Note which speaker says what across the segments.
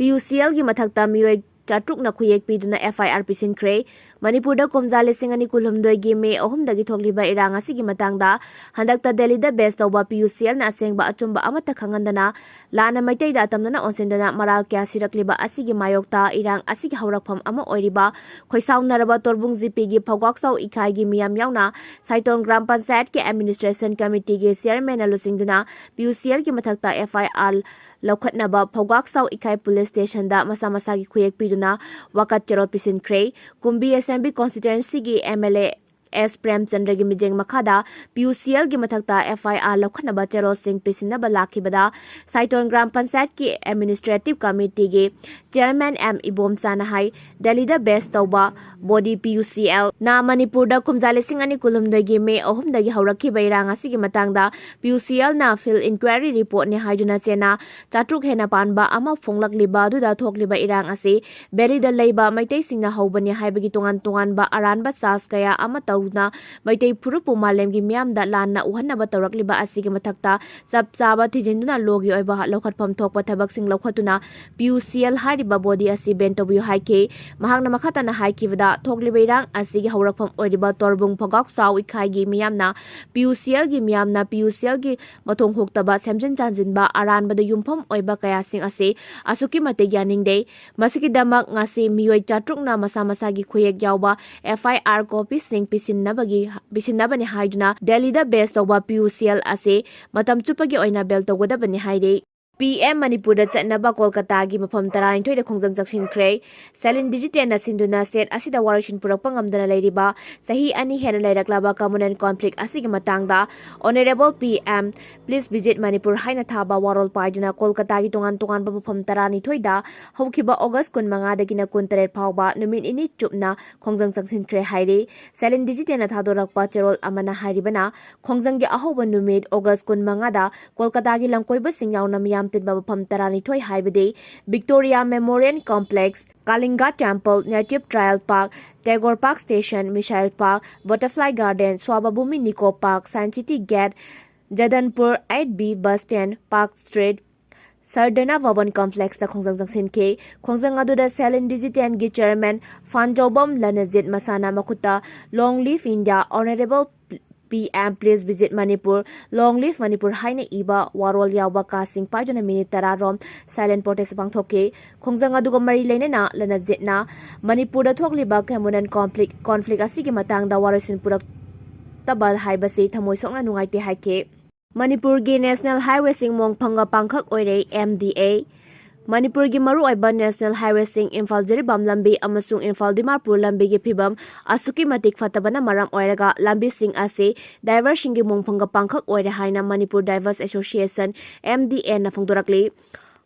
Speaker 1: PUCL gi mathakta mioi Chatrukna khuyek piduna FIR pisinkhre Manipurda komja lising ani kulhumdoi gi me ahumdagi thokliba irang asigi matangda handakta Delhi da best tawba PUCL na asengba achumba amata khangandana lana maitai da tamdana onsendana maral kya sirakliba asigi mayokta irang asigi haurakpham ama oiriba khoisaunaraba torbung GP gi phawgwaksau ikhai gi miyam yauna Saiton Gram Panchayat ke Administration Committee gi chairman alusingduna PUCL gi mathakta FIR Khatnaba Pangkhak Ikai Police Station da masa gi khuyek piduna wakat cherot pisinkhre Kumbi Assembly Constituency gi MLA S Premchandra gi mijeng makhada PUCL gi mathakta FIR Khatnaba cherot sing pisinaba lakhibada Saiton Gram Panchayat ki Administrative Committee gi Chairman M Ibom Sana hai Delhi da best tawba body PUCL na Manipur da kumjale singani kulumdoi gi me ahumdagi haurakhi bairang asigi matangda PUCL na field inquiry report ne haiduna chena chatruk hena panba ama fonglakliba du da thokliba irang ase beri da leiba maitai singna haubani haibagi tongan ba aranba sas kaya ama tawna maitai phurupu malem gi miam da lanna uhanna ba tawrakliba asigi mathakta chap chaba thijinduna logi oiba lokhatpham thokpa thabak sing lokhatuna PUCL hyriba body asi ben tobu haike mahakna makhata na haikibada thokliba irang asigi haurakpham oiriba torbung phagak sau ikhai gi miamna PUCL gi miamna PUCL gi mathong hoktaba semjin chanjinba aranba da yumpham oiba kaya sing ase asuki mate gyaningde masiki damak ngasi mioi chatrukna masa gi khuyek yawba FIR copy sing pisinabani haiduna Delhi da best tawba PUCL ase matam chupagi oina bel tawgodabani haide PM Manipur da Chatnaba Kolkata gi mafam 12 da khongjang jaksinkhre Salin Digital na sinduna state asida warishin purak pangamdana leiriba sahi ani hena leiraklaba communal conflict asigi matangda Honorable PM please visit Manipur haina thaba warol paiduna Kolkata gi tongan ba mafam 12 da haukiba August 15 dagina 23 phawba numin ini chupna khongjang jaksinkhre haire Salin Digital na thadorakpa cherol amana hairibana khongjang gi ahoba numit August 15 da Kolkata gi langkoiba singyauna miyam Tidba Pam Tarani Toy Haibade, Victoria Memorial Complex, Kalinga Temple, Native Trial Park, Tagore Park Station, Michelle Park, Butterfly Garden, Swababumi Nico Park, Science City Gate, Jadanpur 8B Bus Stand, Park Street, Sardana Vavan Complex da Khongjang Jangsin ke Khongjang adu da Salin Digital gi Chairman Fanjobam Lanajit Masana Makuta Long Live India Honorable PM please visit Manipur Long Live Manipur haina iba warol yawba kasing paiduna minute 10 rom silent protest pangthoke khongjang aduga mari leinena lanajitna Manipur da thokliba communal conflict asigi matangda warasin purak tabal haibase thamoi sokna nungaite haike Manipur gi National Highway sing Mongpham ga Pangkhak Oire MDA Manipur gi maru oiba National Highway sing Imphal Jiribam lambi amasung Imphal Dimapur lambi gi phibam asuki matik fatabana maram oiraga lambi sing ase driver singi Mongpham ga Pangkhak oire haina Manipur Drivers Association MDA na phongdorakli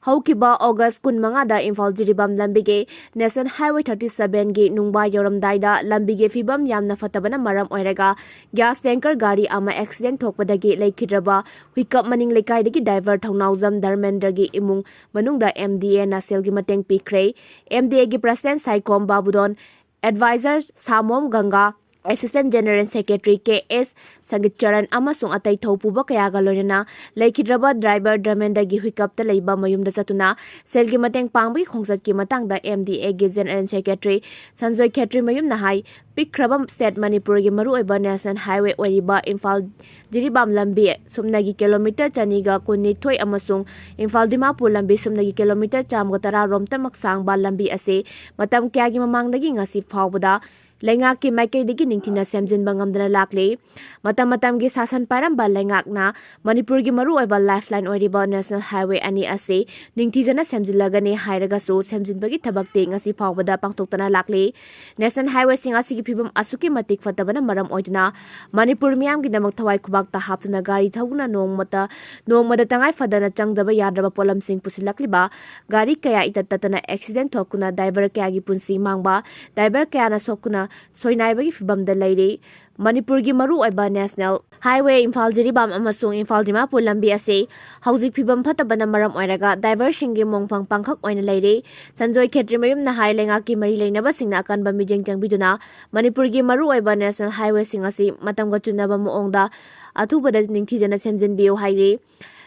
Speaker 1: Haukiba August 15 da Imphal Jiribam lambige National Highway 37 gi nungba yoramdaida lambige fibam yamna fatabana maram oiraga gas tanker gari ama accident thokpadagi leikidraba hikap maning lekai dagi driver thongnaujam Dharmendra gi imung manungda MDA na selgi mateng pikre MDA gi president Saikom Babudon advisor Samom Ganga Assistant General Secretary KS Sangitcharan amasung atay thopuba kaya galorina leikidraba driver Dharmendra gi hikap ta leiba mayumda chatuna selgi mateng pangbi khongsat ki matangda MDA gi General Secretary Sanjoy Khetri mayum na hai pikrabam state Manipur gi maru oiba National Highway oiriba Imphal Jiribam lambi sumnagi kilometer chaniga kunni thoi amasung Imphal Dimapur lambi sumnagi kilometer 110 rom tamak sangba lambi ase matam kya gi mamangdagi ngasi phawbada Lengak ki maikay digi ningtina semjin bangamdana lakli matam gi sasan paramba lengak na Manipur gi maru oiba lifeline oiriba National Highway ani ase ningtijana semjilagani hairaga so semjin bagi thabakte ngasi phawbada pangtoktana lakli National Highway sing asigi phibam asuki matik fatabana maram oiduna Manipur miyam gi namak thawai khubak ta haptuna gari thaguna nongmada tangai fadana changdaba yadraba polam sing pusilakliba gari kaya itattatana accident thokuna driver kaya gi punsi mangba driver kaya na sokuna soinaibagi fibamda leire Manipur gi maru oiba National Highway Imphal Jiribam amasung Imphal Dimapur lambi ase haujik fibam phatabana maram oiraga driver singi Mongpham Pangkhak oina leire Sanjoy Khetri mayum na hai lenga ki mari leinaba singna akan ba mijeng changbiduna Manipur gi maru oiba National Highway sing ase matamga chunaba moongda athubada ningthijana semjin biu haire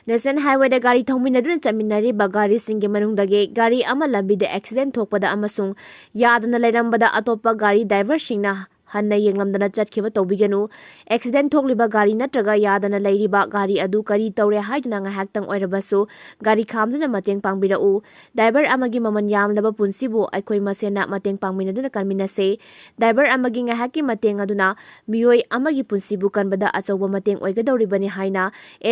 Speaker 1: National Highway da gari thongminaduna chaminariba gari singi manungdagi gari ama lambida accident thokpada amasung yadana lairambada atopa gari driver singna hanna yenglamdana chatkiba tawbiganu accident thokliba gari natraga yadana lairiba gari adu kari tawre haiduna ngahaktang oirabasu gari khamduna mateng pangbirau driver amagi maman yamlaba punsibu aikoi masena mateng pangminaduna kanminase driver amagi ngahaki mateng aduna miyoi amagi punsibu kanbada achoba mateng oigadawribani haina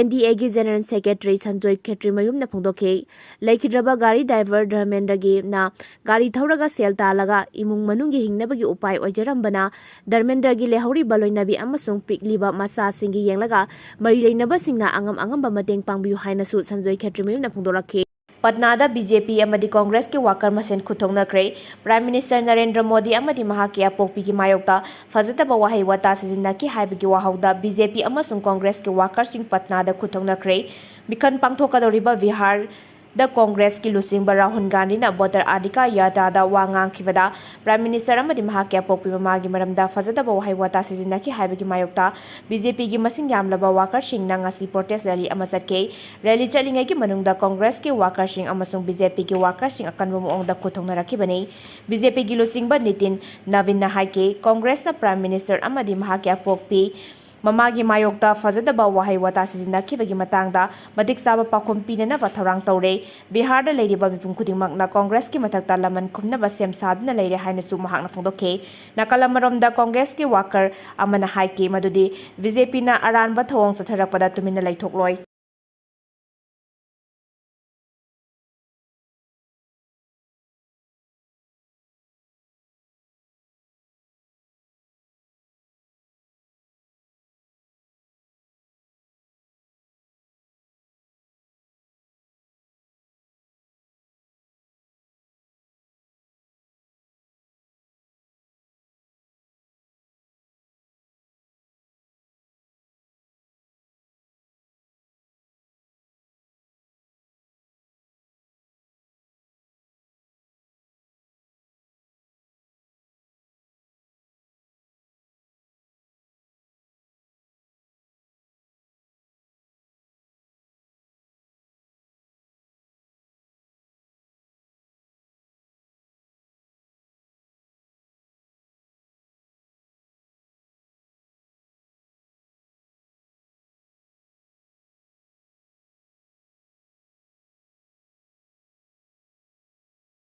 Speaker 1: NDA gi General Secretary Sanjoy Khetri mayumna phongdokhe laikhidraba gari driver Dharmendra na gari thauraga sel talaga imung manungi hingnabagi upai oijarambana Dharmendra gi lehori baloinabi amasung pikliba masa singi yenglaga mari leinaba singna angam mateng pangbiu haina su Sanjoy Khetri mayumna phongdorakhe Patnada BJP amadi Congress के वाकर मसेन खुथोंगनख्रे prime minister Narendra Modi amadi mahaki apokpi gi mayokta fazataba wahai wata sizinaki haibagi wahauda BJP amasung Congress के walker Singh Patna दा खुथोंगनख्रे मिखन पांगथोकदौरिबा Bihar The Congress ki lusing Rahul Gandhi na voter adika yada da wangang kibada Prime Minister amadi mahakya pokpi mamagi maramda fazada ba wahai wata sizina ki haibagi mayokta BJP gi masing yamlaba wakar sing na ngasi protest rally amasatke rally chalingai ki manungda Congress ki wakar sing amasung BJP ki wakar sing akan muong da kuthong narakibani BJP gi lusing ba nitin navin na haike Congress na Prime Minister amadi mahakya pokpi Mamagi mayokta fazadaba wahai wata sizinakibagi matangda madik saba pakhom pinanaba tharang tawre Bihar da leiriba mipum khudingmak na Congress ki mathakta laman khumnaba sem sadna leire haina su mahakna phongdokhe nakalamaromda Congress ki worker amana haike madudi BJP na aranba thawong satharakpada tumina laithokloi